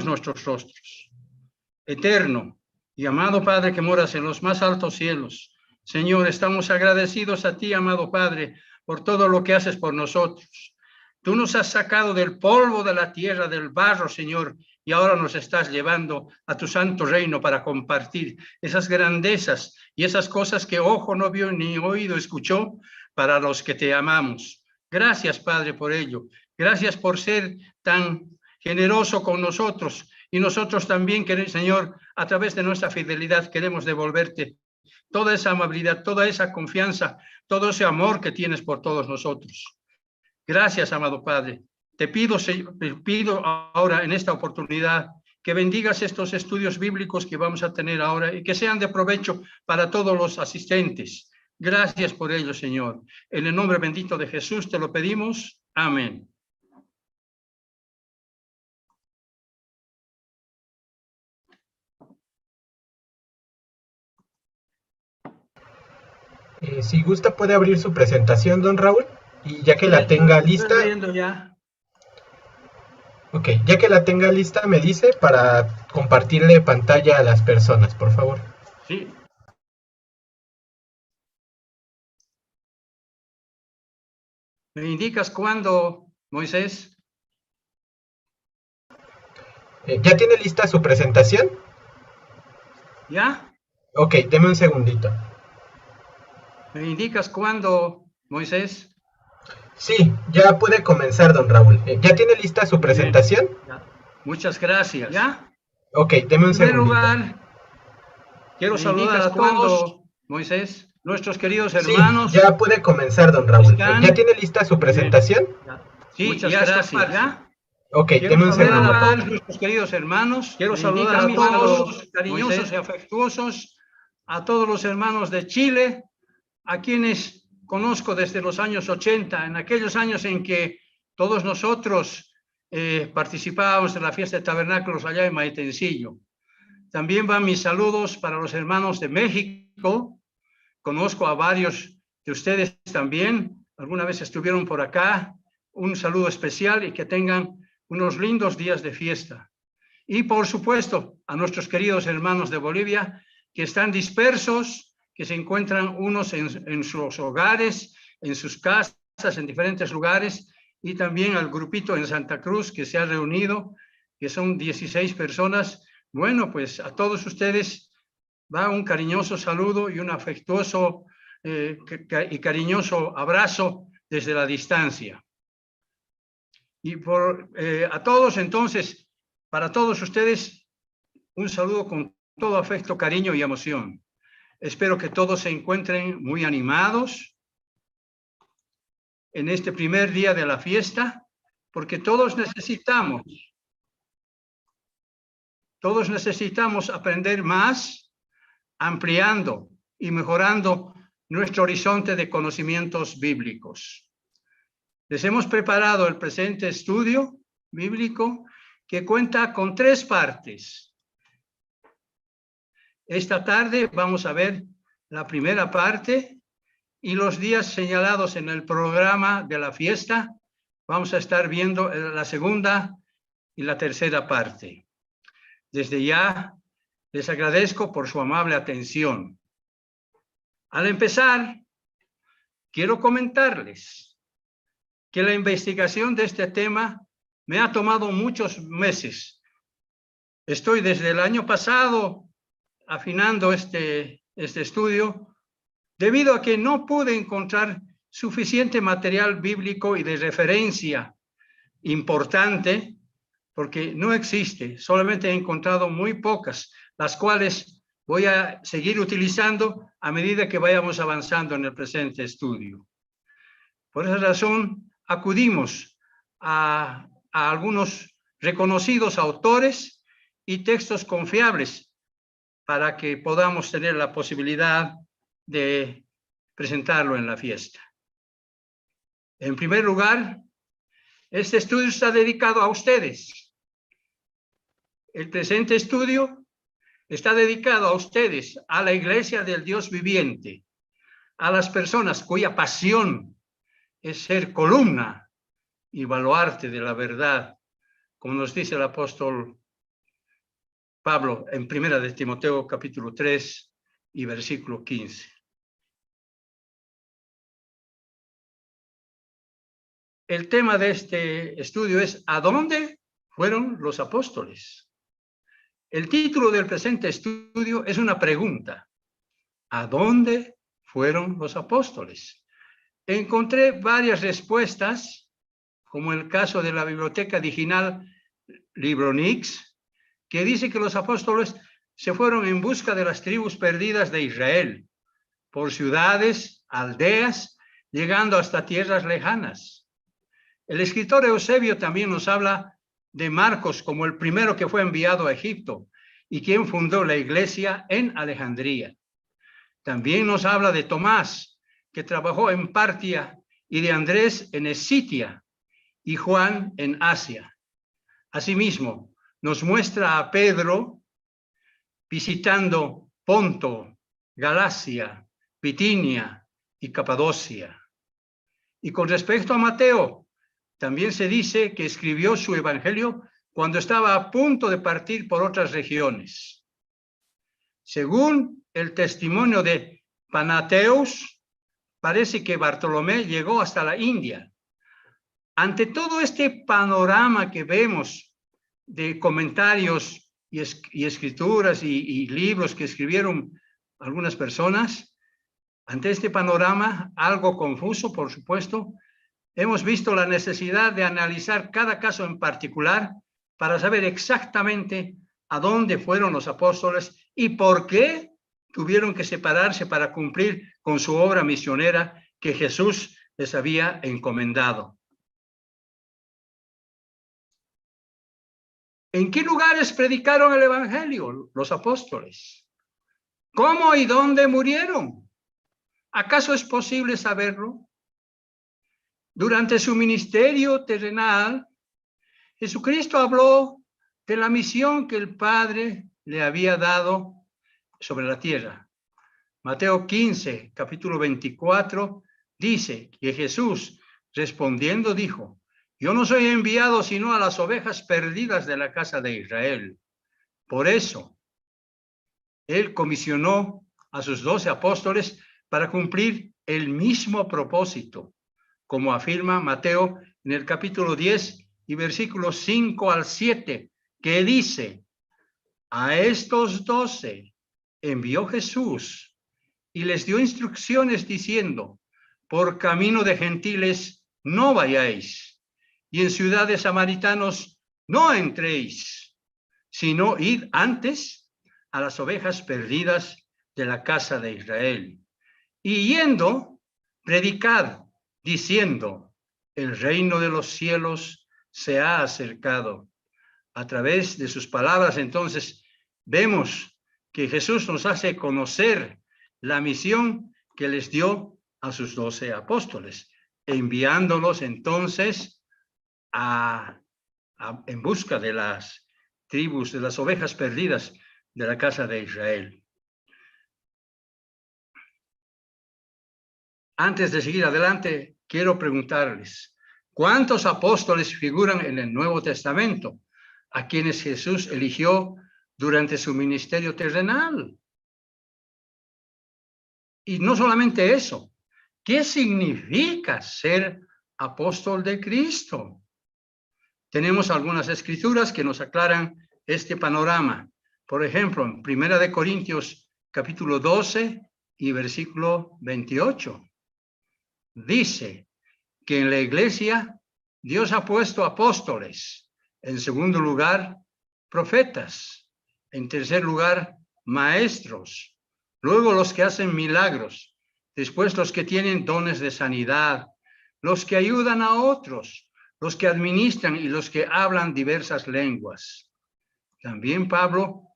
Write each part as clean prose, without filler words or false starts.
nuestros rostros. Eterno y amado Padre que moras en los más altos cielos, Señor, estamos agradecidos a ti, amado Padre, por todo lo que haces por nosotros. Tú nos has sacado del polvo de la tierra, del barro, Señor, y ahora nos estás llevando a tu santo reino para compartir esas grandezas y esas cosas que ojo no vio ni oído escuchó para los que te amamos. Gracias, Padre, por ello. Gracias por ser tan generoso con nosotros, y nosotros también, Señor, a través de nuestra fidelidad queremos devolverte toda esa amabilidad, toda esa confianza, todo ese amor que tienes por todos nosotros. Gracias, amado Padre. Te pido ahora en esta oportunidad que bendigas estos estudios bíblicos que vamos a tener ahora y que sean de provecho para todos los asistentes. Gracias por ello, Señor. En el nombre bendito de Jesús te lo pedimos. Amén. Si gusta puede abrir su presentación, don Raúl, y ya que la tenga lista... Estoy viendo ya. Ok, ya que la tenga lista me dice para compartirle pantalla a las personas, por favor. Sí. ¿Me indicas cuándo, Moisés? ¿Ya tiene lista su presentación? ¿Ya? Ok, deme un segundito. ¿Me indicas cuándo, Moisés? Sí, ya puede comenzar, don Raúl. ¿Ya tiene lista su presentación? Ya. Muchas gracias. ¿Ya? Ok, deme un segundito. En primer lugar, quiero saludar a todos, Moisés, nuestros queridos hermanos. Sí, ya puede comenzar, don Raúl. ¿Ya tiene lista su presentación? Sí, muchas gracias. ¿Ya? Ok, deme un segundo. A todos nuestros queridos hermanos, quiero saludar a todos cariñosos y afectuosos, a todos los hermanos de Chile, a quienes conozco desde los años 80, en aquellos años en que todos nosotros participábamos en la fiesta de tabernáculos allá en Maitencillo. También van mis saludos para los hermanos de México. Conozco a varios de ustedes también, alguna vez estuvieron por acá. Un saludo especial y que tengan unos lindos días de fiesta. Y por supuesto a nuestros queridos hermanos de Bolivia que están dispersos, que se encuentran unos en sus hogares, en sus casas, en diferentes lugares, y también al grupito en Santa Cruz que se ha reunido, que son 16 personas. Bueno, pues a todos ustedes va un cariñoso saludo y un afectuoso y cariñoso abrazo desde la distancia. Y a todos entonces, para todos ustedes, un saludo con todo afecto, cariño y emoción. Espero que todos se encuentren muy animados en este primer día de la fiesta, porque todos necesitamos aprender más, ampliando y mejorando nuestro horizonte de conocimientos bíblicos. Les hemos preparado el presente estudio bíblico que cuenta con 3 partes. Esta tarde vamos a ver la primera parte y los días señalados en el programa de la fiesta vamos a estar viendo la segunda y la tercera parte. Desde ya les agradezco por su amable atención. Al empezar, quiero comentarles que la investigación de este tema me ha tomado muchos meses. Estoy desde el año pasado afinando este estudio debido a que no pude encontrar suficiente material bíblico y de referencia importante, porque no existe, solamente he encontrado muy pocas, las cuales voy a seguir utilizando a medida que vayamos avanzando en el presente estudio. Por esa razón, acudimos a algunos reconocidos autores y textos confiables para que podamos tener la posibilidad de presentarlo en la fiesta. En primer lugar, este estudio está dedicado a ustedes. El presente estudio está dedicado a ustedes, a la Iglesia del Dios viviente, a las personas cuya pasión es ser columna y baluarte de la verdad, como nos dice el apóstol Pablo en Primera de Timoteo capítulo 3 y versículo 15. El tema de este estudio es ¿a dónde fueron los apóstoles? El título del presente estudio es una pregunta. ¿A dónde fueron los apóstoles? Encontré varias respuestas, como el caso de la biblioteca digital Libronix, que dice que los apóstoles se fueron en busca de las tribus perdidas de Israel, por ciudades, aldeas, llegando hasta tierras lejanas. El escritor Eusebio también nos habla de Marcos como el primero que fue enviado a Egipto y quien fundó la iglesia en Alejandría. También nos habla de Tomás, que trabajó en Partia, y de Andrés en Escitia, y Juan en Asia. Asimismo, nos muestra a Pedro visitando Ponto, Galacia, Bitinia y Capadocia. Y con respecto a Mateo, también se dice que escribió su evangelio cuando estaba a punto de partir por otras regiones. Según el testimonio de Panateus, parece que Bartolomé llegó hasta la India. Ante todo este panorama que vemos de comentarios y escrituras y libros que escribieron algunas personas, ante este panorama, algo confuso, por supuesto, hemos visto la necesidad de analizar cada caso en particular para saber exactamente a dónde fueron los apóstoles y por qué tuvieron que separarse para cumplir con su obra misionera que Jesús les había encomendado. ¿En qué lugares predicaron el evangelio los apóstoles? ¿Cómo y dónde murieron? ¿Acaso es posible saberlo? Durante su ministerio terrenal, Jesucristo habló de la misión que el Padre le había dado sobre la tierra. Mateo 15, capítulo 24, dice que Jesús, respondiendo, dijo: yo no soy enviado sino a las ovejas perdidas de la casa de Israel. Por eso, él comisionó a sus 12 apóstoles para cumplir el mismo propósito, como afirma Mateo en el capítulo 10 y versículos 5 al 7, que dice: a estos 12 envió Jesús y les dio instrucciones diciendo: por camino de gentiles no vayáis, y en ciudad de samaritanos no entréis, sino id antes a las ovejas perdidas de la casa de Israel. Y yendo, predicad, diciendo: el reino de los cielos se ha acercado. A través de sus palabras, entonces, vemos que Jesús nos hace conocer la misión que les dio a sus 12 apóstoles, enviándolos entonces en busca de las tribus, de las ovejas perdidas de la casa de Israel. Antes de seguir adelante, quiero preguntarles: ¿cuántos apóstoles figuran en el Nuevo Testamento a quienes Jesús eligió durante su ministerio terrenal? Y no solamente eso, ¿qué significa ser apóstol de Cristo? Tenemos algunas escrituras que nos aclaran este panorama. Por ejemplo, en 1 Corintios capítulo 12 y versículo 28. Dice que en la iglesia Dios ha puesto apóstoles, en segundo lugar, profetas, en tercer lugar, maestros, luego los que hacen milagros, después los que tienen dones de sanidad, los que ayudan a otros, los que administran y los que hablan diversas lenguas. También Pablo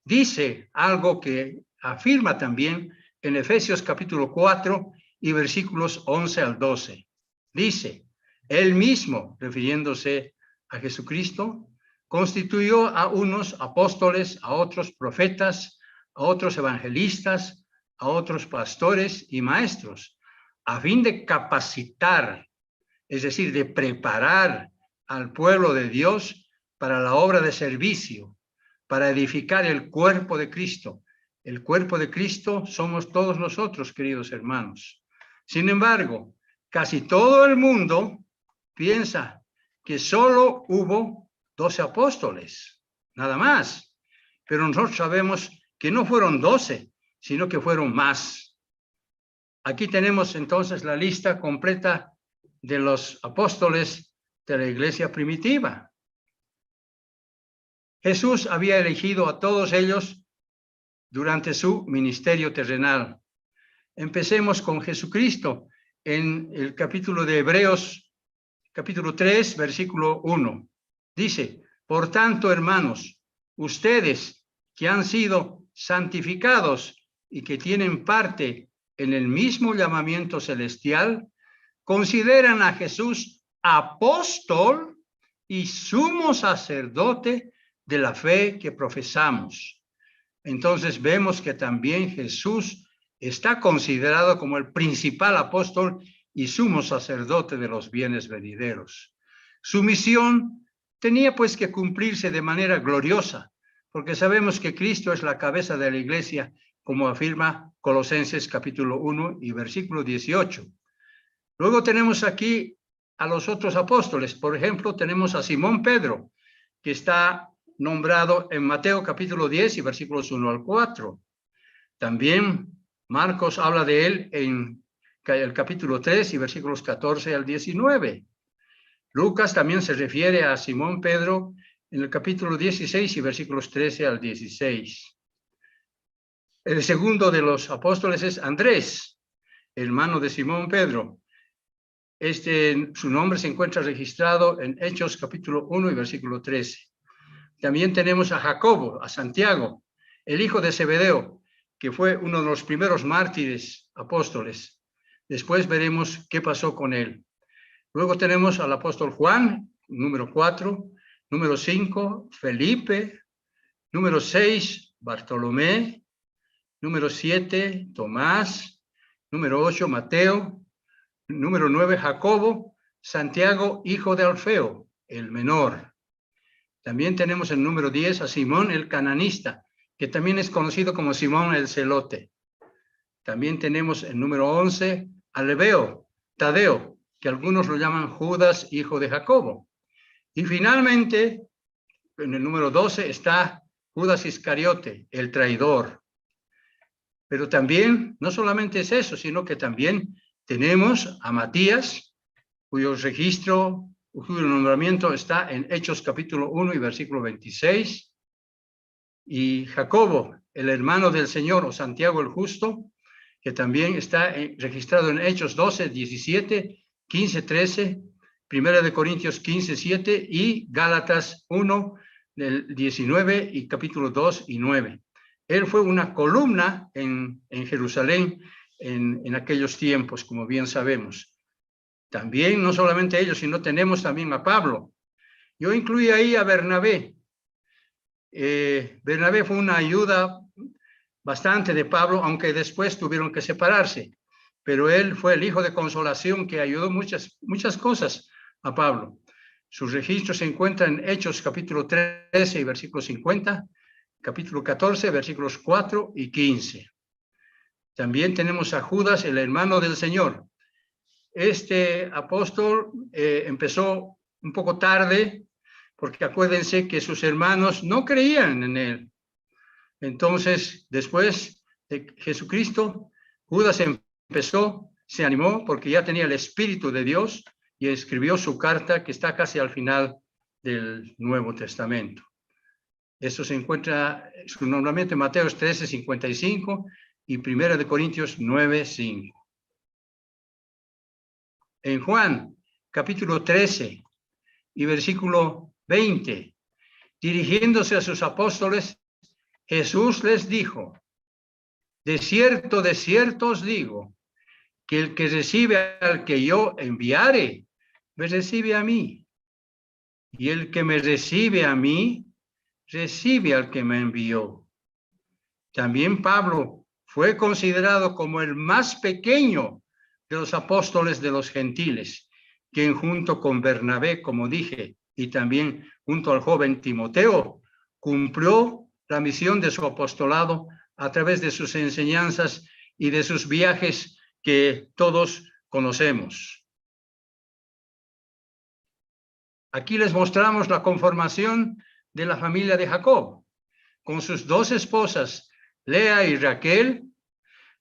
dice algo que afirma también en Efesios capítulo 4 y versículos 11 al 12. Dice: él mismo, refiriéndose a Jesucristo, constituyó a unos apóstoles, a otros profetas, a otros evangelistas, a otros pastores y maestros, a fin de capacitar, es decir, de preparar al pueblo de Dios para la obra de servicio, para edificar el cuerpo de Cristo. El cuerpo de Cristo somos todos nosotros, queridos hermanos. Sin embargo, casi todo el mundo piensa que solo hubo 12 apóstoles, nada más. Pero nosotros sabemos que no fueron 12, sino que fueron más. Aquí tenemos entonces la lista completa de los apóstoles de la iglesia primitiva. Jesús había elegido a todos ellos durante su ministerio terrenal. Empecemos con Jesucristo en el capítulo de Hebreos, capítulo 3, versículo 1. Dice, por tanto, hermanos, ustedes que han sido santificados y que tienen parte en el mismo llamamiento celestial, consideran a Jesús apóstol y sumo sacerdote de la fe que profesamos. Entonces vemos que también Jesús está considerado como el principal apóstol y sumo sacerdote de los bienes venideros. Su misión tenía pues que cumplirse de manera gloriosa, porque sabemos que Cristo es la cabeza de la iglesia, como afirma Colosenses capítulo 1 y versículo 18. Luego tenemos aquí a los otros apóstoles. Por ejemplo, tenemos a Simón Pedro, que está nombrado en Mateo capítulo 10 y versículos 1 al 4. También Marcos habla de él en el capítulo 3 y versículos 14 al 19. Lucas también se refiere a Simón Pedro en el capítulo 16 y versículos 13 al 16. El segundo de los apóstoles es Andrés, hermano de Simón Pedro. Su nombre se encuentra registrado en Hechos capítulo 1 y versículo 13. También tenemos a Jacobo, a Santiago, el hijo de Zebedeo, que fue uno de los primeros mártires apóstoles. Después veremos qué pasó con él. Luego tenemos al apóstol Juan, número 4, número 5, Felipe, número 6, Bartolomé, número 7, Tomás, número 8, Mateo, número 9, Jacobo, Santiago, hijo de Alfeo, el menor. También tenemos el número 10 a Simón el cananista, que también es conocido como Simón el celote. También tenemos el número 11 a Lebeo, Tadeo, que algunos lo llaman Judas, hijo de Jacobo. Y finalmente, en el número 12 está Judas Iscariote, el traidor. Pero también, no solamente es eso, sino que también tenemos a Matías, cuyo nombramiento está en Hechos capítulo 1 y versículo 26, y Jacobo, el hermano del Señor, o Santiago el justo, que también está registrado en Hechos 12, 17, 15, 13, Primera de Corintios 15, 7 y Gálatas 1, del 19 y capítulo 2 y 9. Él fue una columna en Jerusalén en aquellos tiempos, como bien sabemos. También, no solamente ellos, sino tenemos también a Pablo. Yo incluí ahí a Bernabé. Bernabé fue una ayuda bastante de Pablo, aunque después tuvieron que separarse. Pero él fue el hijo de consolación que ayudó muchas cosas a Pablo. Sus registros se encuentran en Hechos capítulo 13 y versículo 50, capítulo 14, versículos 4 y 15. También tenemos a Judas, el hermano del Señor. Este apóstol empezó un poco tarde, porque acuérdense que sus hermanos no creían en él. Entonces, después de Jesucristo, Judas se animó porque ya tenía el Espíritu de Dios y escribió su carta que está casi al final del Nuevo Testamento. Eso se encuentra, su nombramiento en Mateo 13, 55 y Primera de Corintios 9, 5. En Juan, capítulo 13 y versículo 20, dirigiéndose a sus apóstoles, Jesús les dijo, de cierto os digo, que el que recibe al que yo enviare, me recibe a mí. Y el que me recibe a mí, recibe al que me envió. También Pablo fue considerado como el más pequeño de los apóstoles de los gentiles, quien junto con Bernabé, como dije, y también junto al joven Timoteo, cumplió la misión de su apostolado a través de sus enseñanzas y de sus viajes que todos conocemos. Aquí les mostramos la conformación de la familia de Jacob, con sus dos esposas, Lea y Raquel.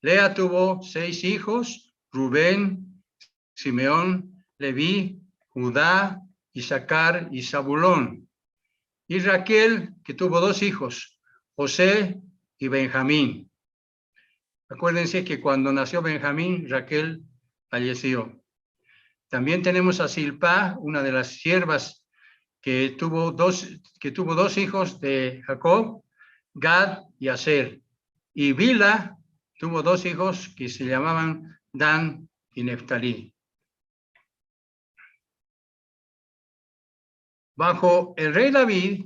Lea tuvo 6 hijos, Rubén, Simeón, Leví, Judá, Isaacar y Zabulón. Y Raquel, que tuvo 2 hijos, José y Benjamín. Acuérdense que cuando nació Benjamín, Raquel falleció. También tenemos a Silpá, una de las siervas que tuvo dos hijos de Jacob, Gad y Aser. Y Bilha tuvo 2 hijos que se llamaban Dan y Neftalí. Bajo el rey David,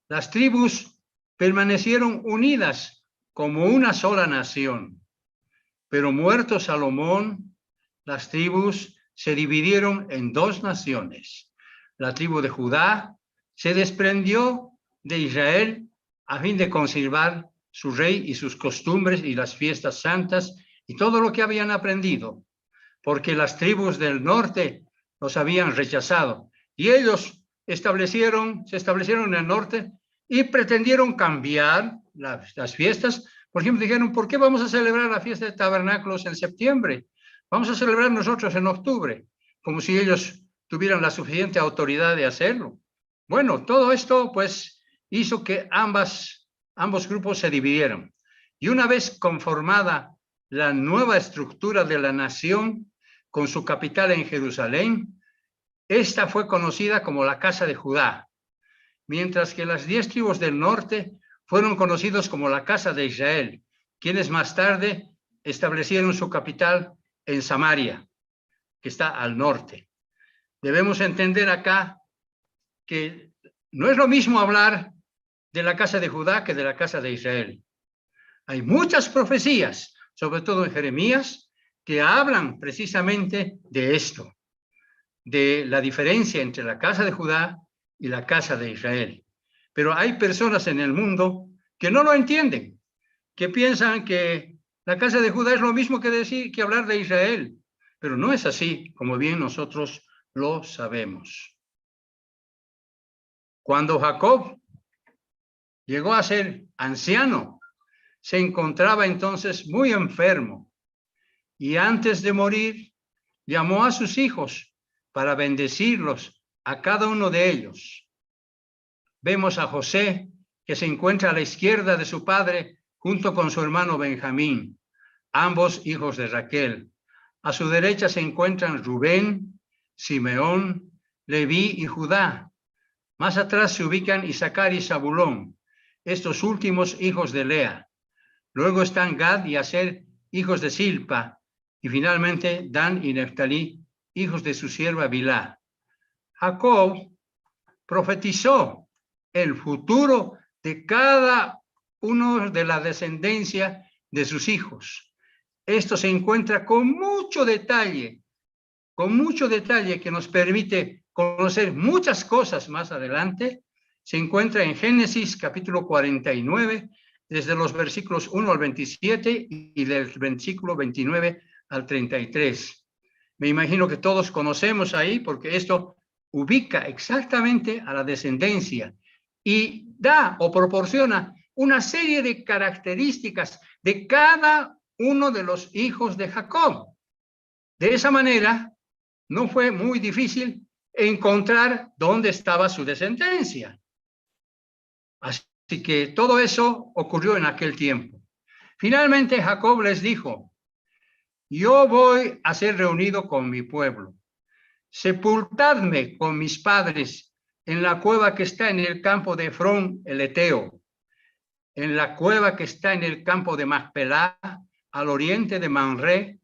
las tribus permanecieron unidas como una sola nación. Pero muerto Salomón, las tribus se dividieron en 2 naciones. La tribu de Judá se desprendió de Israel a fin de conservar su rey y sus costumbres y las fiestas santas y todo lo que habían aprendido, porque las tribus del norte los habían rechazado. Y ellos se establecieron en el norte y pretendieron cambiar las fiestas. Por ejemplo, dijeron, ¿por qué vamos a celebrar la fiesta de tabernáculos en septiembre? Vamos a celebrar nosotros en octubre, como si ellos tuvieran la suficiente autoridad de hacerlo. Bueno, todo esto pues hizo que ambos grupos se dividieron. Y una vez conformada la nueva estructura de la nación, con su capital en Jerusalén, esta fue conocida como la Casa de Judá, mientras que las 10 tribus del norte fueron conocidos como la Casa de Israel, quienes más tarde establecieron su capital en Samaria, que está al norte. Debemos entender acá que no es lo mismo hablar de la casa de Judá que de la casa de Israel. Hay muchas profecías, sobre todo en Jeremías, que hablan precisamente de esto, de la diferencia entre la casa de Judá y la casa de Israel. Pero hay personas en el mundo que no lo entienden, que piensan que la casa de Judá es lo mismo que hablar de Israel, pero no es así, como bien nosotros lo sabemos. Cuando Jacob llegó a ser anciano, se encontraba entonces muy enfermo y antes de morir llamó a sus hijos para bendecirlos a cada uno de ellos. Vemos a José, que se encuentra a la izquierda de su padre junto con su hermano Benjamín, ambos hijos de Raquel. A su derecha se encuentran Rubén, Simeón, Leví y Judá. Más atrás se ubican Isaacar y Zabulón, estos últimos hijos de Lea. Luego están Gad y Aser, hijos de Silpa, y finalmente Dan y Neftalí, hijos de su sierva Bilha. Jacob profetizó el futuro de cada uno de la descendencia de sus hijos. Esto se encuentra con mucho detalle que nos permite conocer muchas cosas más adelante. Se encuentra en Génesis capítulo 49, desde los versículos 1 al 27 y del versículo 29 al 33. Me imagino que todos conocemos ahí, porque esto ubica exactamente a la descendencia y da o proporciona una serie de características de cada uno de los hijos de Jacob. De esa manera, no fue muy difícil encontrar dónde estaba su descendencia. Así que todo eso ocurrió en aquel tiempo. Finalmente Jacob les dijo, yo voy a ser reunido con mi pueblo. Sepultadme con mis padres en la cueva que está en el campo de Efrón el Eteo, en la cueva que está en el campo de Macpelá, al oriente de Manré,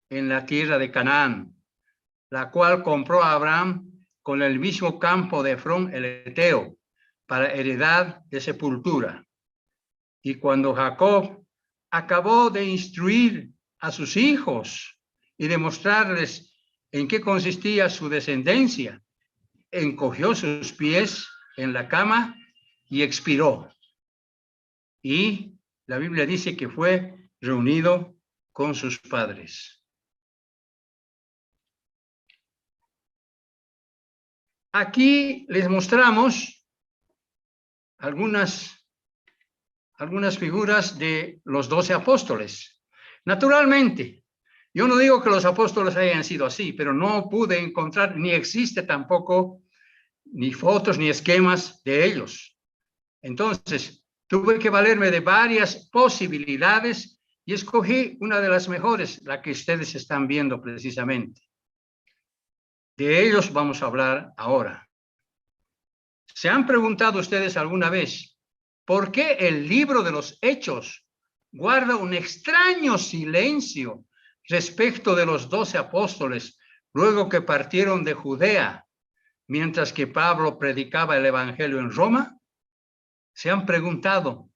en la tierra de Canaán, la cual compró a Abraham con el mismo campo de Efrón el Eteo, para heredad de sepultura. Y cuando Jacob acabó de instruir a sus hijos y demostrarles en qué consistía su descendencia, encogió sus pies en la cama y expiró. Y la Biblia dice que fue reunido con sus padres. Aquí les mostramos algunas figuras de los 12 apóstoles. Naturalmente, yo no digo que los apóstoles hayan sido así, pero no pude encontrar, ni existe tampoco, ni fotos ni esquemas de ellos. Entonces, tuve que valerme de varias posibilidades y escogí una de las mejores, la que ustedes están viendo precisamente. De ellos vamos a hablar ahora. ¿Se han preguntado ustedes alguna vez por qué el libro de los Hechos guarda un extraño silencio respecto de los 12 apóstoles luego que partieron de Judea, mientras que Pablo predicaba el evangelio en Roma? ¿Se han preguntado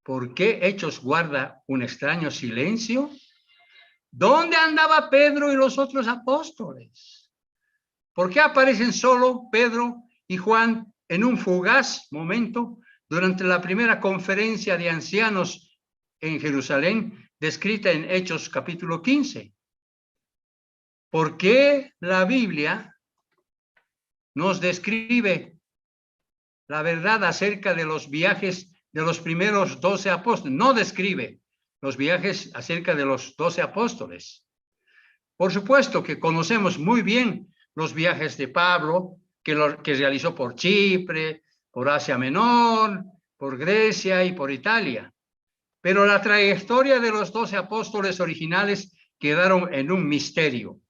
por qué Hechos guarda un extraño silencio? ¿Dónde andaba Pedro y los otros apóstoles? ¿Por qué aparecen solo Pedro y Juan en un fugaz momento durante la primera conferencia de ancianos en Jerusalén, descrita en Hechos capítulo 15? ¿Por qué la Biblia nos describe la verdad acerca de los viajes de los primeros 12 apóstoles? No describe los viajes acerca de los 12 apóstoles. Por supuesto que conocemos muy bien los viajes de Pablo, que realizó por Chipre, por Asia Menor, por Grecia y por Italia. Pero la trayectoria de los 12 apóstoles originales quedaron en un misterio.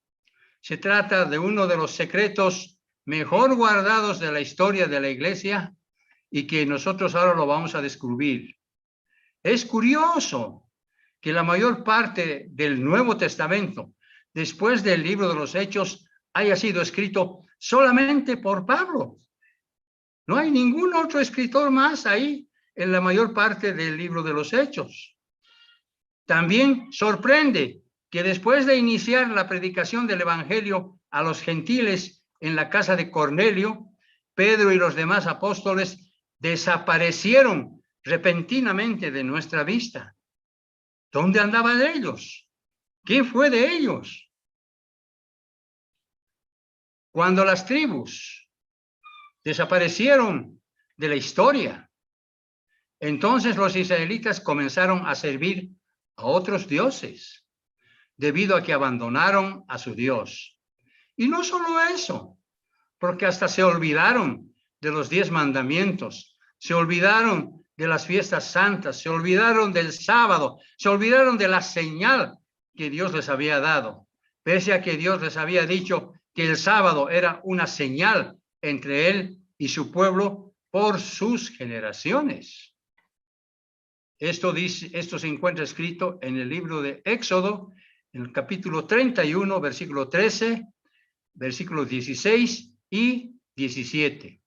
Se trata de uno de los secretos mejor guardados de la historia de la Iglesia y que nosotros ahora lo vamos a descubrir. Es curioso que la mayor parte del Nuevo Testamento, después del libro de los Hechos, haya sido escrito solamente por Pablo. No hay ningún otro escritor más ahí en la mayor parte del libro de los Hechos. También sorprende que después de iniciar la predicación del evangelio a los gentiles en la casa de Cornelio, Pedro y los demás apóstoles desaparecieron repentinamente de nuestra vista. ¿Dónde andaban ellos? ¿Qué fue de ellos? Cuando las tribus desaparecieron de la historia, entonces los israelitas comenzaron a servir a otros dioses, debido a que abandonaron a su Dios. Y no solo eso, porque hasta se olvidaron de los 10 mandamientos, se olvidaron de las fiestas santas, se olvidaron del sábado, se olvidaron de la señal que Dios les había dado, pese a que Dios les había dicho que el sábado era una señal entre él y su pueblo por sus generaciones. Esto se encuentra escrito en el libro de Éxodo, en el capítulo 31, versículo 13, versículos 16 y 17.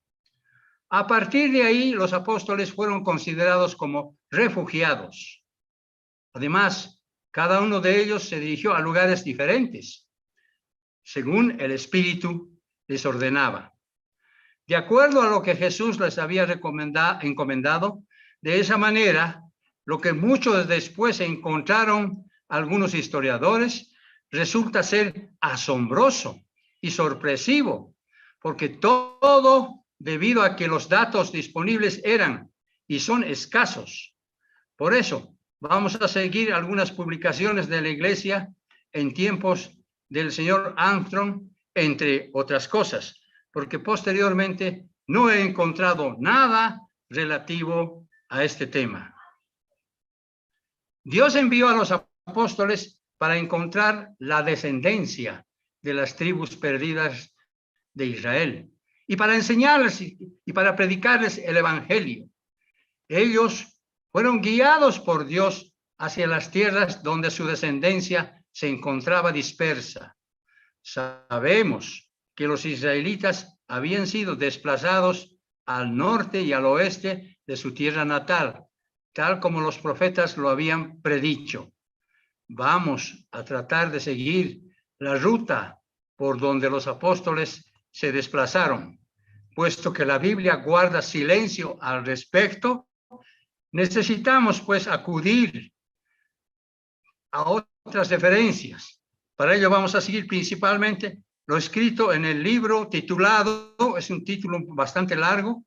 A partir de ahí, los apóstoles fueron considerados como refugiados. Además, cada uno de ellos se dirigió a lugares diferentes, según el Espíritu les ordenaba. De acuerdo a lo que Jesús les había encomendado, de esa manera, lo que muchos después encontraron algunos historiadores, resulta ser asombroso y sorpresivo, porque todo debido a que los datos disponibles eran y son escasos. Por eso, vamos a seguir algunas publicaciones de la Iglesia en tiempos del señor Armstrong, entre otras cosas, porque posteriormente no he encontrado nada relativo a este tema. Dios envió a los apóstoles para encontrar la descendencia de las tribus perdidas de Israel y para enseñarles y para predicarles el evangelio. Ellos fueron guiados por Dios hacia las tierras donde su descendencia se encontraba dispersa. Sabemos que los israelitas habían sido desplazados al norte y al oeste de su tierra natal, tal como los profetas lo habían predicho. Vamos a tratar de seguir la ruta por donde los apóstoles se desplazaron. puesto que la Biblia guarda silencio al respecto, necesitamos pues acudir a otras referencias. Para ello vamos a seguir principalmente lo escrito en el libro titulado, es un título bastante largo,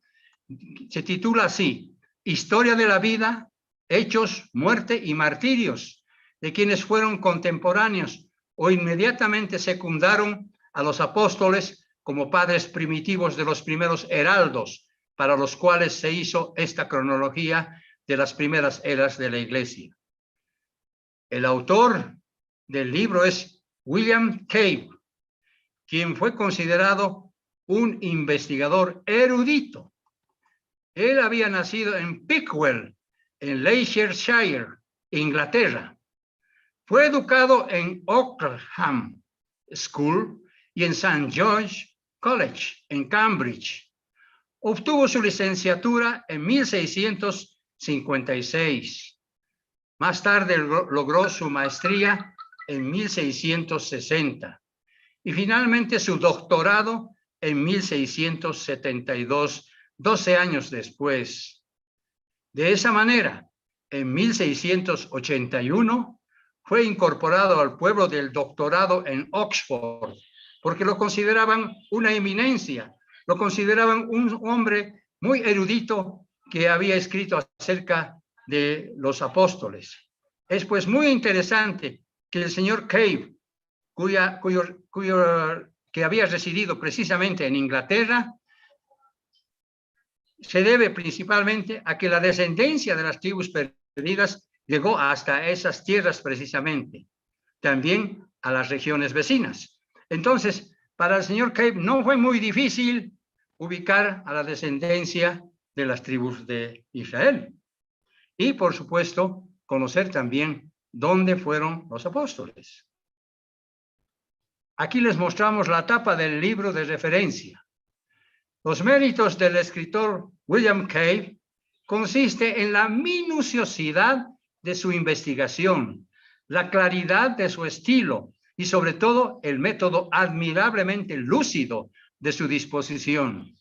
se titula así: Historia de la vida, hechos, muerte y martirios de quienes fueron contemporáneos o inmediatamente secundaron a los apóstoles como padres primitivos de los primeros heraldos, para los cuales se hizo esta cronología de las primeras eras de la Iglesia. El autor del libro es William Cave, quien fue considerado un investigador erudito. Él había nacido en Pickwell, en Leicestershire, Inglaterra. Fue educado en Oakham School y en St. George College, en Cambridge. Obtuvo su licenciatura en 1656. Más tarde logró su maestría en 1660 y finalmente su doctorado en 1672, 12 años después. De esa manera, en 1681 fue incorporado al pueblo del doctorado en Oxford, porque lo consideraban una eminencia, lo consideraban un hombre muy erudito que había escrito acerca de los apóstoles. Es pues muy interesante que el señor Cave, que había residido precisamente en Inglaterra, se debe principalmente a que la descendencia de las tribus perdidas llegó hasta esas tierras precisamente, también a las regiones vecinas. Entonces, para el señor Cave no fue muy difícil ubicar a la descendencia de las tribus de Israel. Y, por supuesto, conocer también dónde fueron los apóstoles. Aquí les mostramos la tapa del libro de referencia. Los méritos del escritor William Cave consiste en la minuciosidad de su investigación, la claridad de su estilo y sobre todo el método admirablemente lúcido de su disposición.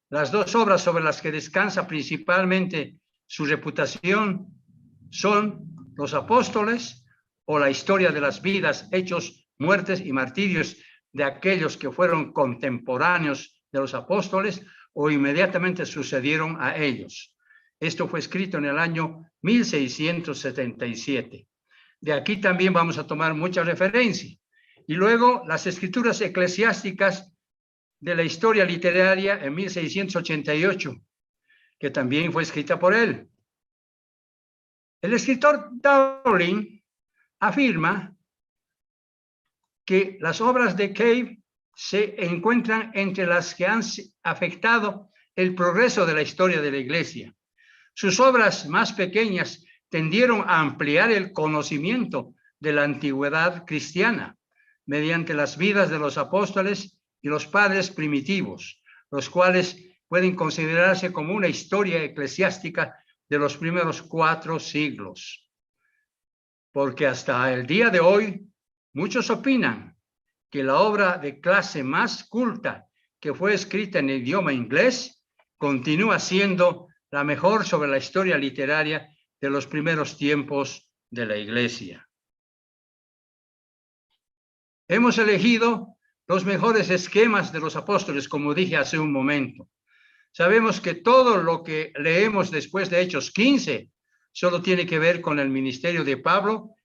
Las dos obras sobre las que descansa principalmente su reputación son Los Apóstoles o la historia de las vidas, hechos, muertes y martirios de aquellos que fueron contemporáneos de los apóstoles o inmediatamente sucedieron a ellos. Esto fue escrito en el año 1677. De aquí también vamos a tomar mucha referencia. Y luego las escrituras eclesiásticas de la historia literaria en 1688, que también fue escrita por él. El escritor Dowling afirma que las obras de Cave se encuentran entre las que han afectado el progreso de la historia de la Iglesia. Sus obras más pequeñas tendieron a ampliar el conocimiento de la antigüedad cristiana mediante las vidas de los apóstoles y los padres primitivos, los cuales pueden considerarse como una historia eclesiástica de los primeros 4 siglos. Porque hasta el día de hoy, muchos opinan que la obra de clase más culta que fue escrita en idioma inglés continúa siendo la mejor sobre la historia literaria de los primeros tiempos de la Iglesia. Hemos elegido los mejores esquemas de los apóstoles, como dije hace un momento. Sabemos que todo lo que leemos después de Hechos 15 solo tiene que ver con el ministerio de Pablo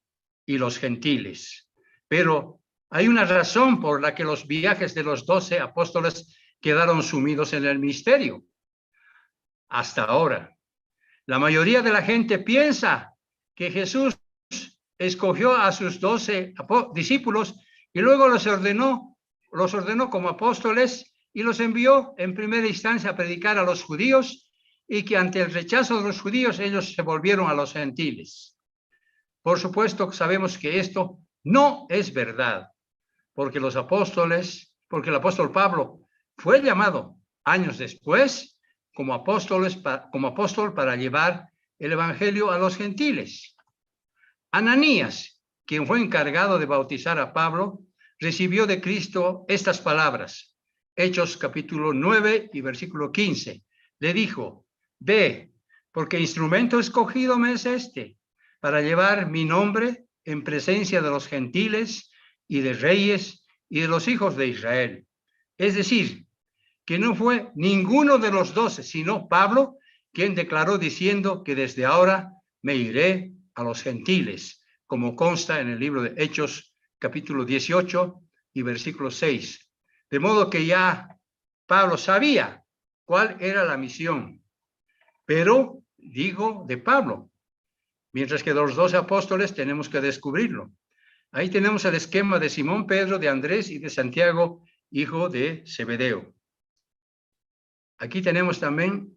y los gentiles. Pero hay una razón por la que los viajes de los 12 apóstoles quedaron sumidos en el misterio. Hasta ahora, la mayoría de la gente piensa que Jesús escogió a sus 12 discípulos y luego los ordenó como apóstoles y los envió en primera instancia a predicar a los judíos, y que ante el rechazo de los judíos ellos se volvieron a los gentiles. Por supuesto, sabemos que esto no es verdad, porque el apóstol Pablo fue llamado años después como apóstol para llevar el evangelio a los gentiles. Ananías, quien fue encargado de bautizar a Pablo, recibió de Cristo estas palabras: Hechos capítulo 9 y versículo 15. Le dijo, ve, porque instrumento escogido me es este, para llevar mi nombre en presencia de los gentiles y de reyes y de los hijos de Israel. Es decir, que no fue ninguno de los 12, sino Pablo, quien declaró diciendo que desde ahora me iré a los gentiles, como consta en el libro de Hechos, capítulo 18 y versículo 6. De modo que ya Pablo sabía cuál era la misión, pero digo de Pablo, mientras que de los 12 apóstoles tenemos que descubrirlo. Ahí tenemos el esquema de Simón Pedro, de Andrés y de Santiago, hijo de Zebedeo. Aquí tenemos también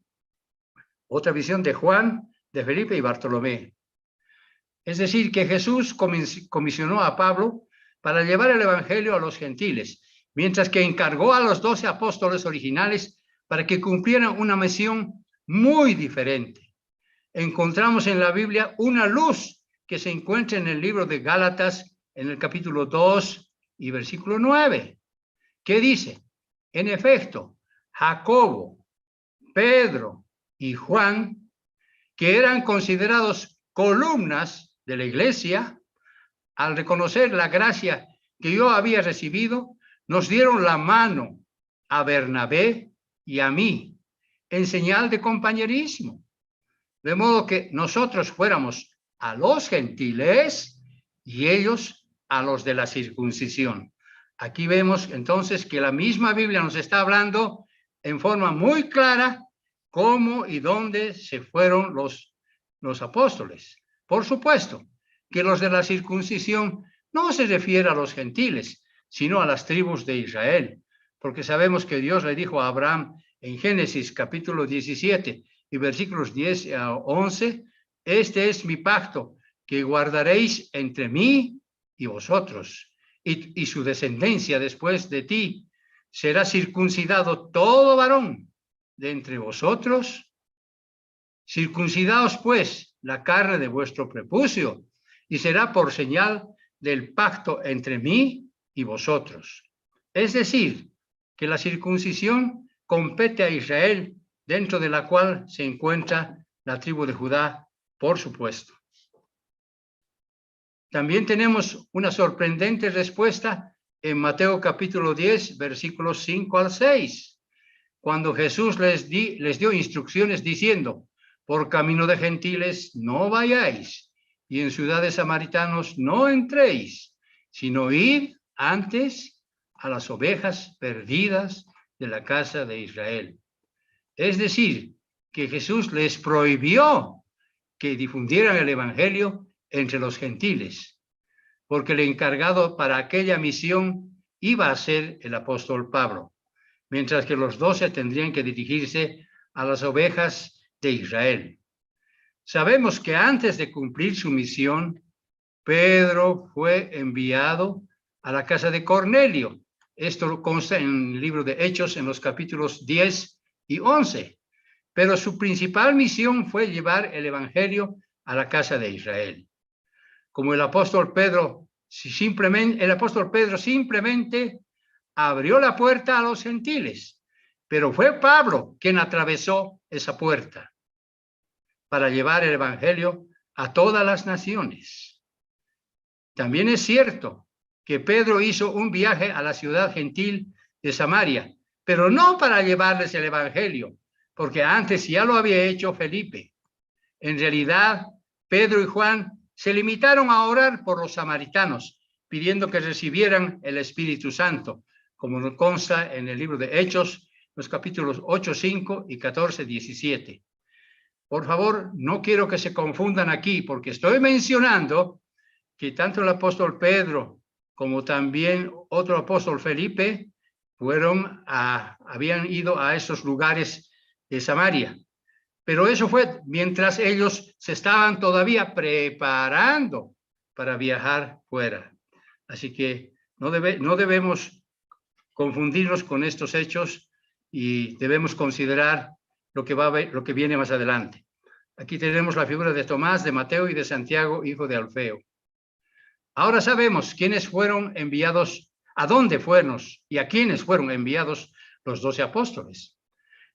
otra visión de Juan, de Felipe y Bartolomé. Es decir, que Jesús comisionó a Pablo para llevar el evangelio a los gentiles, mientras que encargó a los 12 apóstoles originales para que cumplieran una misión muy diferente. Encontramos en la Biblia una luz que se encuentra en el libro de Gálatas, en el capítulo 2 y versículo 9, que dice, en efecto, Jacobo, Pedro y Juan, que eran considerados columnas de la iglesia, al reconocer la gracia que yo había recibido, nos dieron la mano a Bernabé y a mí, en señal de compañerismo, de modo que nosotros fuéramos a los gentiles y ellos a los de la circuncisión. Aquí vemos entonces que la misma Biblia nos está hablando en forma muy clara cómo y dónde se fueron los apóstoles. Por supuesto que los de la circuncisión no se refiere a los gentiles, sino a las tribus de Israel, porque sabemos que Dios le dijo a Abraham en Génesis capítulo 17 y versículos 10 a 11, este es mi pacto que guardaréis entre mí y vosotros, y su descendencia después de ti. Será circuncidado todo varón de entre vosotros. Circuncidaos pues la carne de vuestro prepucio, y será por señal del pacto entre mí y vosotros. Es decir, que la circuncisión compete a Israel, dentro de la cual se encuentra la tribu de Judá, por supuesto. También tenemos una sorprendente respuesta en Mateo capítulo 10, versículos 5 al 6, cuando Jesús les dio instrucciones diciendo, por camino de gentiles no vayáis, y en ciudades samaritanos no entréis, sino id antes a las ovejas perdidas de la casa de Israel. Es decir, que Jesús les prohibió que difundieran el evangelio entre los gentiles, porque el encargado para aquella misión iba a ser el apóstol Pablo, mientras que los 12 tendrían que dirigirse a las ovejas de Israel. Sabemos que antes de cumplir su misión, Pedro fue enviado a la casa de Cornelio. Esto consta en el libro de Hechos en los capítulos 10 y 11. Pero su principal misión fue llevar el evangelio a la casa de Israel. Como el apóstol Pedro simplemente abrió la puerta a los gentiles, pero fue Pablo quien atravesó esa puerta para llevar el evangelio a todas las naciones. También es cierto que Pedro hizo un viaje a la ciudad gentil de Samaria, pero no para llevarles el evangelio, porque antes ya lo había hecho Felipe. En realidad, Pedro y Juan se limitaron a orar por los samaritanos, pidiendo que recibieran el Espíritu Santo, como nos consta en el libro de Hechos, los capítulos 8, 5 y 14, 17. Por favor, no quiero que se confundan aquí, porque estoy mencionando que tanto el apóstol Pedro como también otro apóstol Felipe habían ido a esos lugares de Samaria. Pero eso fue mientras ellos se estaban todavía preparando para viajar fuera. Así que no debemos confundirnos con estos hechos y debemos considerar lo que viene más adelante. Aquí tenemos la figura de Tomás, de Mateo y de Santiago, hijo de Alfeo. Ahora sabemos quiénes fueron enviados, a dónde fueron y a quiénes fueron enviados los 12 apóstoles.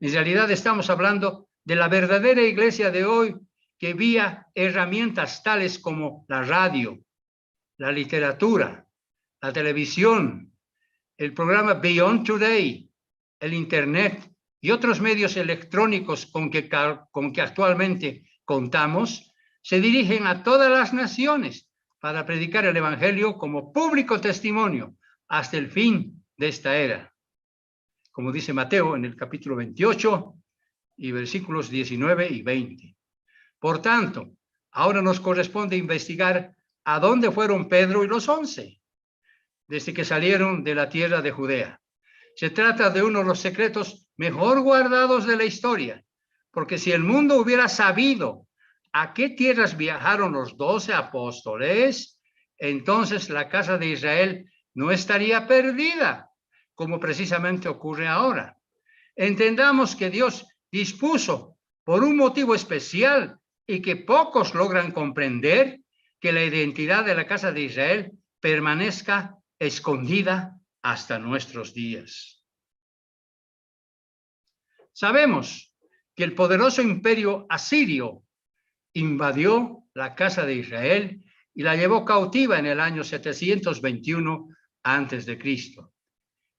En realidad estamos hablando de la verdadera iglesia de hoy, que vía herramientas tales como la radio, la literatura, la televisión, el programa Beyond Today, el Internet y otros medios electrónicos con que actualmente contamos, se dirigen a todas las naciones para predicar el Evangelio como público testimonio hasta el fin de esta era. Como dice Mateo en el capítulo 28 y versículos 19 y 20. Por tanto, ahora nos corresponde investigar a dónde fueron Pedro y los 11, desde que salieron de la tierra de Judea. Se trata de uno de los secretos mejor guardados de la historia, porque si el mundo hubiera sabido a qué tierras viajaron los 12 apóstoles, entonces la casa de Israel no estaría perdida, como precisamente ocurre ahora. Entendamos que Dios dispuso por un motivo especial y que pocos logran comprender, que la identidad de la casa de Israel permanezca escondida hasta nuestros días. Sabemos que el poderoso imperio asirio invadió la casa de Israel y la llevó cautiva en el año 721 a.C.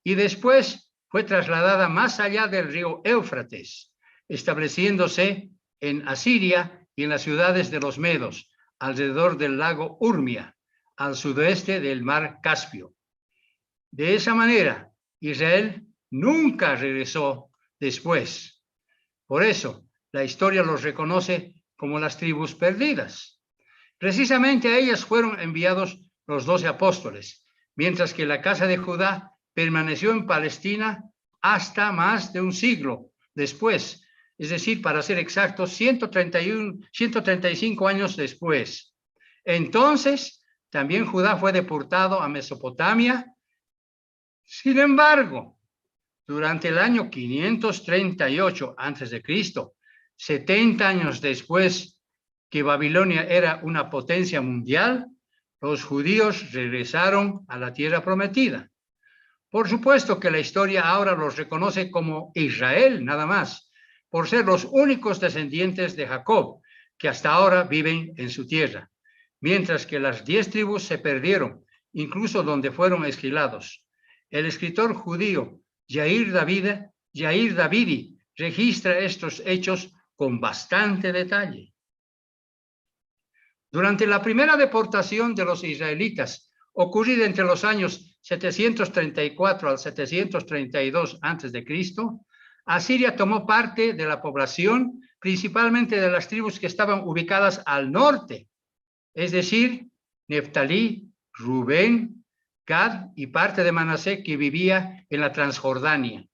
Y después fue trasladada más allá del río Éufrates, estableciéndose en Asiria y en las ciudades de los Medos, alrededor del lago Urmia, al sudoeste del mar Caspio. De esa manera, Israel nunca regresó después. Por eso, la historia los reconoce como las tribus perdidas. Precisamente a ellas fueron enviados los 12 apóstoles, mientras que la casa de Judá permaneció en Palestina hasta más de un siglo después, es decir, para ser exactos, 135 años después. Entonces, también Judá fue deportado a Mesopotamia. Sin embargo, durante el año 538 a.C., 70 años después que Babilonia era una potencia mundial, los judíos regresaron a la tierra prometida. Por supuesto que la historia ahora los reconoce como Israel, nada más, por ser los únicos descendientes de Jacob que hasta ahora viven en su tierra, mientras que las 10 tribus se perdieron, incluso donde fueron exiliados. El escritor judío Yair Davidi registra estos hechos con bastante detalle. Durante la primera deportación de los israelitas, ocurrida entre los años 734 al 732 a.C., Asiria tomó parte de la población, principalmente de las tribus que estaban ubicadas al norte, es decir, Neftalí, Rubén, Gad y parte de Manasés, que vivía en la Transjordania,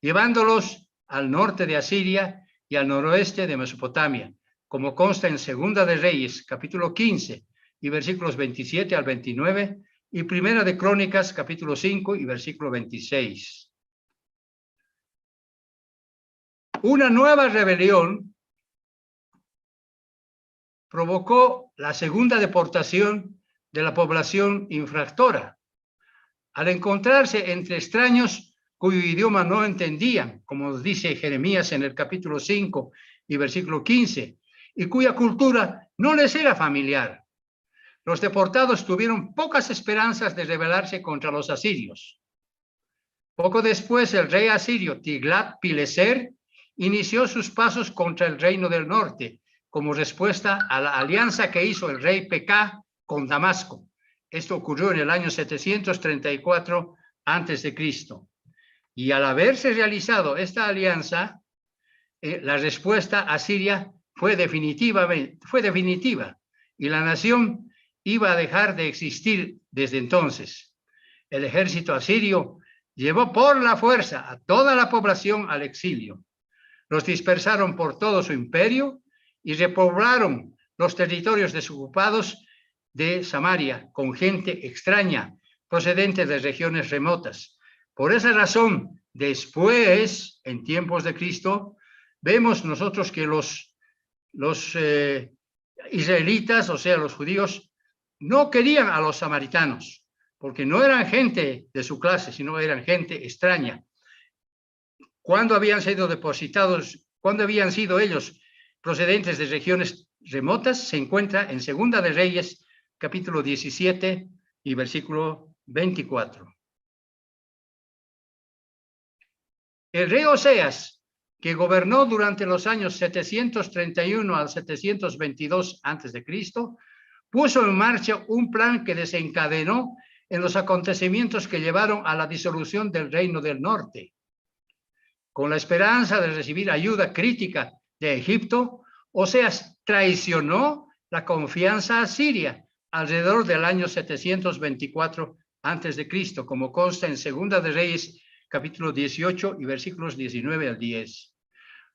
llevándolos al norte de Asiria y al noroeste de Mesopotamia, como consta en Segunda de Reyes, capítulo 15, y versículos 27 al 29, y Primera de Crónicas, capítulo 5, y versículo 26. Una nueva rebelión provocó la segunda deportación de la población infractora, al encontrarse entre extraños cuyo idioma no entendían, como dice Jeremías en el capítulo 5 y versículo 15, y cuya cultura no les era familiar. Los deportados tuvieron pocas esperanzas de rebelarse contra los asirios. Poco después, el rey asirio Tiglat-Pileser inició sus pasos contra el reino del norte, como respuesta a la alianza que hizo el rey Pekah con Damasco. Esto ocurrió en el año 734 a.C. Y al haberse realizado esta alianza, la respuesta asiria fue definitiva, y la nación iba a dejar de existir desde entonces. El ejército asirio llevó por la fuerza a toda la población al exilio. Los dispersaron por todo su imperio y repoblaron los territorios desocupados de Samaria con gente extraña procedente de regiones remotas. Por esa razón, después, en tiempos de Cristo, vemos nosotros que los israelitas, o sea, los judíos, no querían a los samaritanos, porque no eran gente de su clase, sino eran gente extraña. cuando habían sido depositados, cuando habían sido ellos procedentes de regiones remotas, se encuentra en Segunda de Reyes, capítulo 17 y versículo 24. El rey Oseas, que gobernó durante los años 731 al 722 a.C., puso en marcha un plan que desencadenó en los acontecimientos que llevaron a la disolución del Reino del Norte. Con la esperanza de recibir ayuda crítica de Egipto, Oseas traicionó la confianza asiria alrededor del año 724 a.C., como consta en Segunda de Reyes, capítulo 18 y versículos 19 al 10.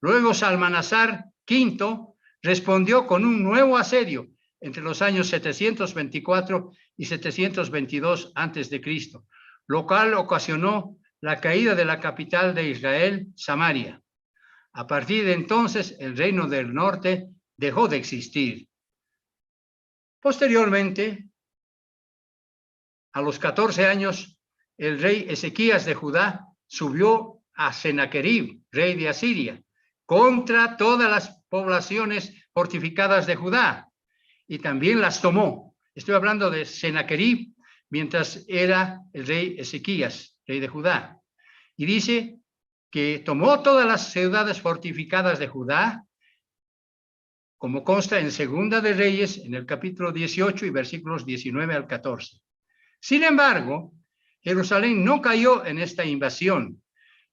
Luego Salmanasar V respondió con un nuevo asedio entre los años 724 y 722 a.C., lo cual ocasionó la caída de la capital de Israel, Samaria. A partir de entonces, el reino del norte dejó de existir. Posteriormente, a los 14 años, el rey Ezequías de Judá subió a Sennacherib, rey de Asiria, contra todas las poblaciones fortificadas de Judá, y también las tomó. Estoy hablando de Sennacherib, mientras era el rey Ezequías, rey de Judá. Y dice que tomó todas las ciudades fortificadas de Judá, como consta en Segunda de Reyes, en el capítulo 18 y versículos 19 al 14. Sin embargo, Jerusalén no cayó en esta invasión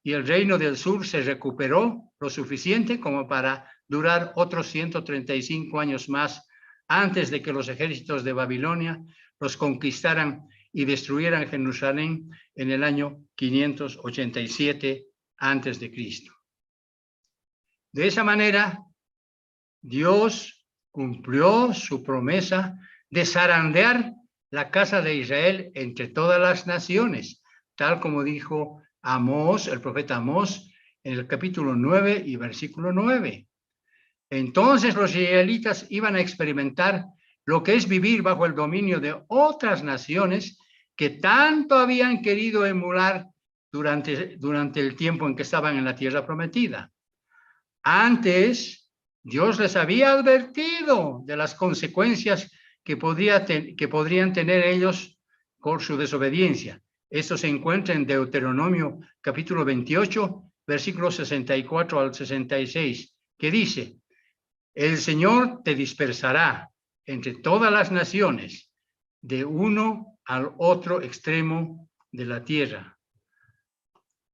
y el reino del sur se recuperó lo suficiente como para durar otros 135 años más antes de que los ejércitos de Babilonia los conquistaran y destruyeran Jerusalén en el año 587 antes de Cristo. De esa manera, Dios cumplió su promesa de zarandear la casa de Israel entre todas las naciones, tal como dijo Amós, el profeta Amós, en el capítulo 9 y versículo 9. Entonces los israelitas iban a experimentar lo que es vivir bajo el dominio de otras naciones que tanto habían querido emular durante el tiempo en que estaban en la tierra prometida. Antes, Dios les había advertido de las consecuencias que podrían tener ellos por su desobediencia. Esto se encuentra en Deuteronomio capítulo 28, versículos 64 al 66, que dice: el Señor te dispersará entre todas las naciones, de uno al otro extremo de la tierra.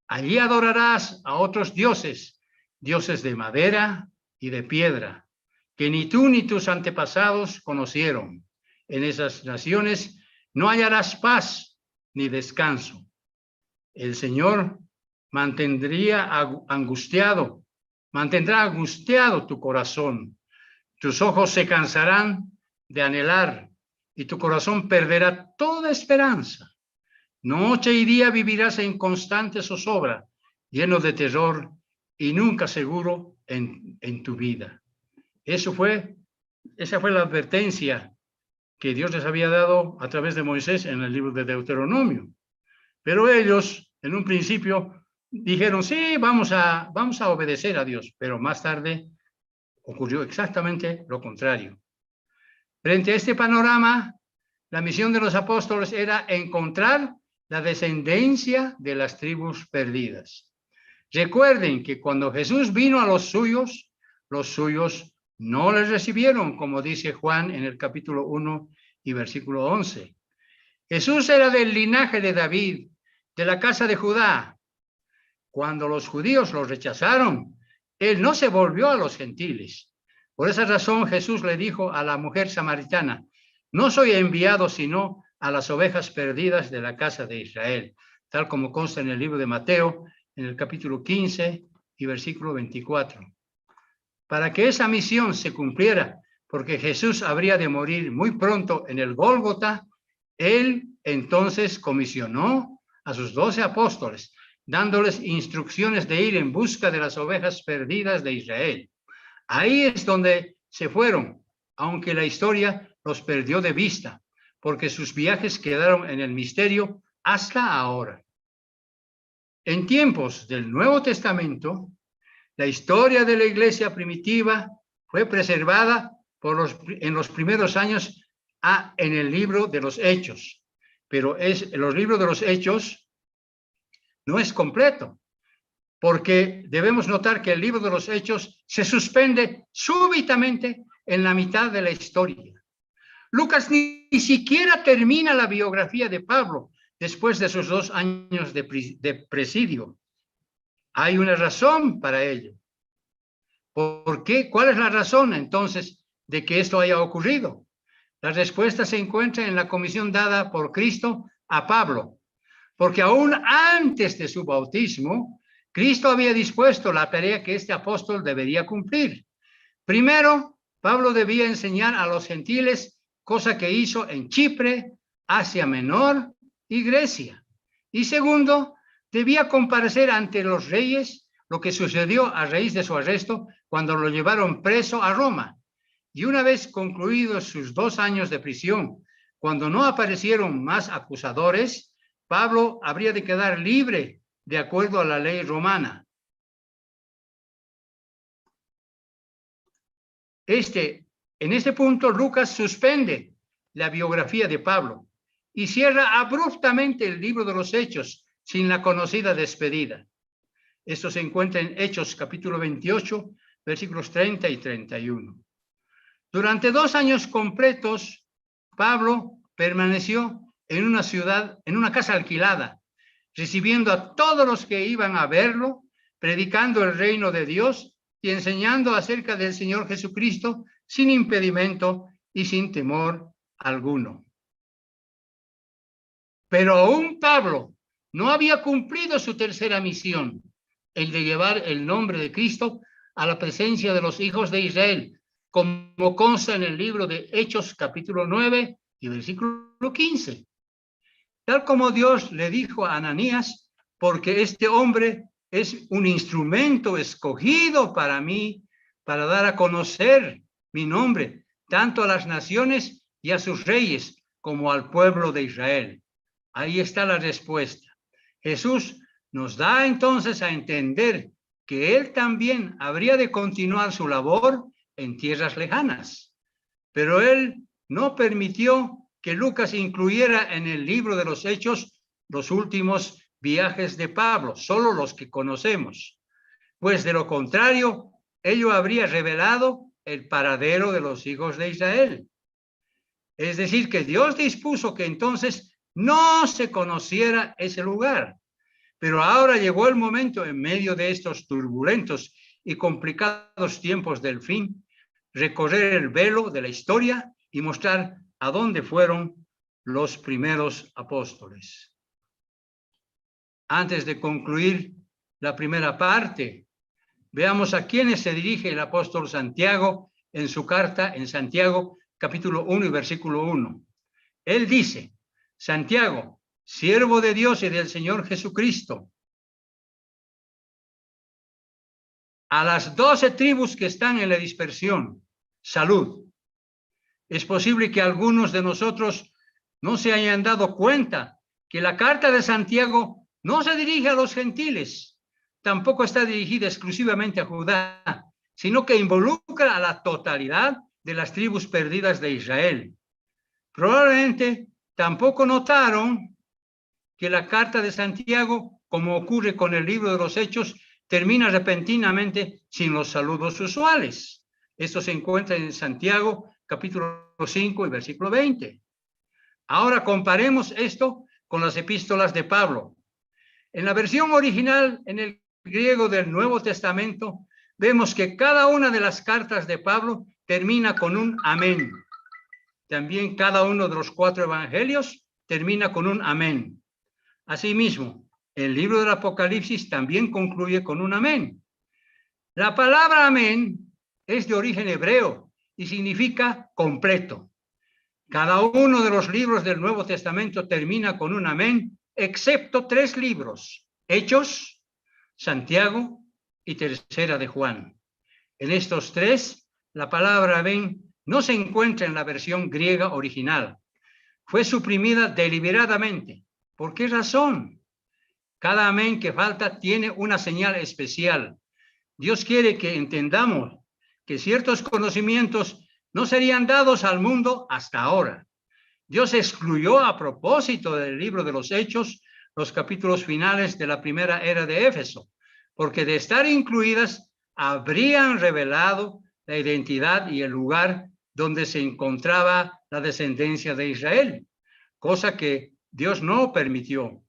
Allí adorarás a otros dioses, dioses de madera y de piedra, que ni tú ni tus antepasados conocieron. En esas naciones no hallarás paz ni descanso. El Señor mantendrá angustiado tu corazón. Tus ojos se cansarán de anhelar y tu corazón perderá toda esperanza. Noche y día vivirás en constante zozobra, lleno de terror y nunca seguro en tu vida. Esa fue la advertencia que Dios les había dado a través de Moisés en el libro de Deuteronomio. Pero ellos, en un principio, dijeron, sí, vamos a obedecer a Dios, pero más tarde ocurrió exactamente lo contrario. Frente a este panorama, la misión de los apóstoles era encontrar la descendencia de las tribus perdidas. Recuerden que cuando Jesús vino a los suyos no les recibieron, como dice Juan en el capítulo 1 y versículo 11. Jesús era del linaje de David, de la casa de Judá. Cuando los judíos lo rechazaron, él no se volvió a los gentiles. Por esa razón Jesús le dijo a la mujer samaritana: no soy enviado sino a las ovejas perdidas de la casa de Israel, tal como consta en el libro de Mateo, en el capítulo 15 y versículo 24. Para que esa misión se cumpliera, porque Jesús habría de morir muy pronto en el Gólgota, él entonces comisionó a sus 12 apóstoles, dándoles instrucciones de ir en busca de las ovejas perdidas de Israel. Ahí es donde se fueron, aunque la historia los perdió de vista, porque sus viajes quedaron en el misterio hasta ahora. En tiempos del Nuevo Testamento, la historia de la iglesia primitiva fue preservada en los primeros años en el libro de los Hechos. Pero los libros de los Hechos no es completo, porque debemos notar que el libro de los Hechos se suspende súbitamente en la mitad de la historia. Lucas ni siquiera termina la biografía de Pablo después de sus 2 años de presidio. Hay una razón para ello. ¿Por qué? ¿Cuál es la razón entonces de que esto haya ocurrido? La respuesta se encuentra en la comisión dada por Cristo a Pablo, porque aún antes de su bautismo, Cristo había dispuesto la tarea que este apóstol debería cumplir. Primero, Pablo debía enseñar a los gentiles, cosa que hizo en Chipre, Asia Menor y Grecia. Y segundo, debía comparecer ante los reyes, lo que sucedió a raíz de su arresto cuando lo llevaron preso a Roma. Y una vez concluidos sus 2 años de prisión, cuando no aparecieron más acusadores, Pablo habría de quedar libre de acuerdo a la ley romana. En este punto, Lucas suspende la biografía de Pablo y cierra abruptamente el libro de los Hechos sin la conocida despedida. Esto se encuentra en Hechos capítulo 28, versículos 30 y 31. Durante 2 años completos, Pablo permaneció en una casa alquilada, recibiendo a todos los que iban a verlo, predicando el reino de Dios y enseñando acerca del Señor Jesucristo sin impedimento y sin temor alguno. Pero aún Pablo no había cumplido su tercera misión, el de llevar el nombre de Cristo a la presencia de los hijos de Israel, como consta en el libro de Hechos capítulo 9 y versículo 15. Tal como Dios le dijo a Ananías, porque este hombre es un instrumento escogido para mí, para dar a conocer mi nombre, tanto a las naciones y a sus reyes, como al pueblo de Israel. Ahí está la respuesta. Jesús nos da entonces a entender que él también habría de continuar su labor en tierras lejanas. Pero él no permitió que Lucas incluyera en el libro de los Hechos los últimos viajes de Pablo, solo los que conocemos, pues de lo contrario, ello habría revelado el paradero de los hijos de Israel. Es decir, que Dios dispuso que entonces no se conociera ese lugar. Pero ahora llegó el momento, en medio de estos turbulentos y complicados tiempos del fin, recorrer el velo de la historia y mostrar a dónde fueron los primeros apóstoles. Antes de concluir la primera parte, veamos a quiénes se dirige el apóstol Santiago en su carta en Santiago, capítulo 1 y versículo 1. Él dice: Santiago, siervo de Dios y del Señor Jesucristo, a las 12 tribus que están en la dispersión, salud. Es posible que algunos de nosotros no se hayan dado cuenta que la carta de Santiago no se dirige a los gentiles, tampoco está dirigida exclusivamente a Judá, sino que involucra a la totalidad de las tribus perdidas de Israel. Probablemente tampoco notaron que la carta de Santiago, como ocurre con el libro de los Hechos, termina repentinamente sin los saludos usuales. Esto se encuentra en Santiago, capítulo 5 y versículo 20. Ahora comparemos esto con las epístolas de Pablo. En la versión original, en el griego del Nuevo Testamento, vemos que cada una de las cartas de Pablo termina con un amén. También cada uno de los 4 evangelios termina con un amén. Asimismo, el libro del Apocalipsis también concluye con un amén. La palabra amén es de origen hebreo y significa completo. Cada uno de los libros del Nuevo Testamento termina con un amén, excepto 3 libros: Hechos, Santiago y Tercera de Juan. En estos 3, la palabra amén no se encuentra en la versión griega original. Fue suprimida deliberadamente. ¿Por qué razón? Cada amén que falta tiene una señal especial. Dios quiere que entendamos que ciertos conocimientos no serían dados al mundo hasta ahora. Dios excluyó a propósito del libro de los Hechos los capítulos finales de la primera era de Éfeso, porque de estar incluidas habrían revelado la identidad y el lugar donde se encontraba la descendencia de Israel, cosa que Dios no permitió.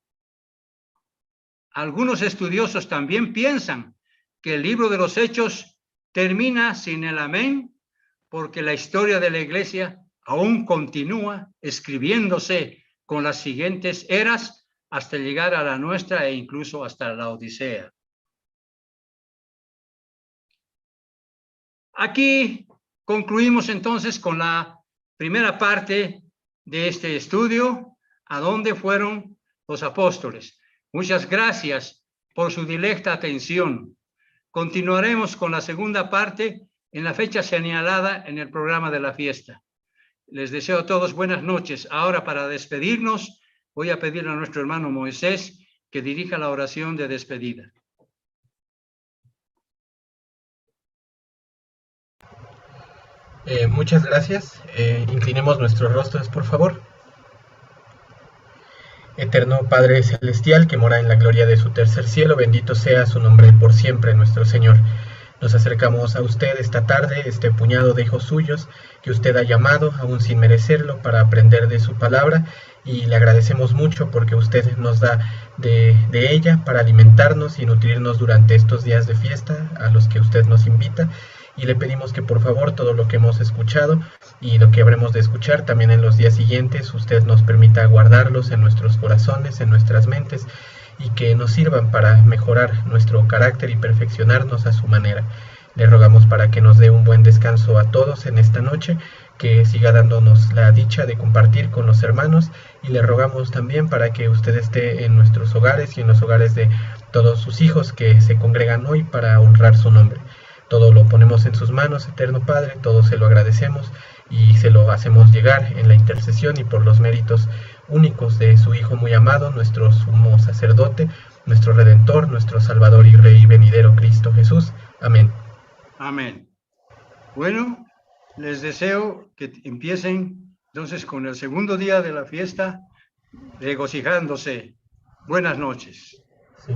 Algunos estudiosos también piensan que el libro de los Hechos termina sin el amén, porque la historia de la iglesia aún continúa escribiéndose con las siguientes eras hasta llegar a la nuestra e incluso hasta la Odisea. Aquí concluimos entonces con la primera parte de este estudio, a dónde fueron los apóstoles. Muchas gracias por su directa atención. Continuaremos con la segunda parte en la fecha señalada en el programa de la fiesta. Les deseo a todos buenas noches. Ahora, para despedirnos, voy a pedir a nuestro hermano Moisés que dirija la oración de despedida. Muchas gracias. Inclinemos nuestros rostros, por favor. Eterno Padre Celestial, que mora en la gloria de su tercer cielo, bendito sea su nombre por siempre, nuestro Señor. Nos acercamos a usted esta tarde, este puñado de hijos suyos, que usted ha llamado, aún sin merecerlo, para aprender de su palabra, y le agradecemos mucho porque usted nos da de ella para alimentarnos y nutrirnos durante estos días de fiesta a los que usted nos invita. Y le pedimos que por favor todo lo que hemos escuchado y lo que habremos de escuchar también en los días siguientes, usted nos permita guardarlos en nuestros corazones, en nuestras mentes, y que nos sirvan para mejorar nuestro carácter y perfeccionarnos a su manera. Le rogamos para que nos dé un buen descanso a todos en esta noche, que siga dándonos la dicha de compartir con los hermanos, y le rogamos también para que usted esté en nuestros hogares y en los hogares de todos sus hijos que se congregan hoy para honrar su nombre. Todo lo ponemos en sus manos, eterno Padre, todo se lo agradecemos y se lo hacemos llegar en la intercesión y por los méritos únicos de su Hijo muy amado, nuestro sumo sacerdote, nuestro Redentor, nuestro Salvador y Rey venidero, Cristo Jesús. Amén. Amén. Bueno, les deseo que empiecen entonces con el segundo día de la fiesta, regocijándose. Buenas noches. Sí.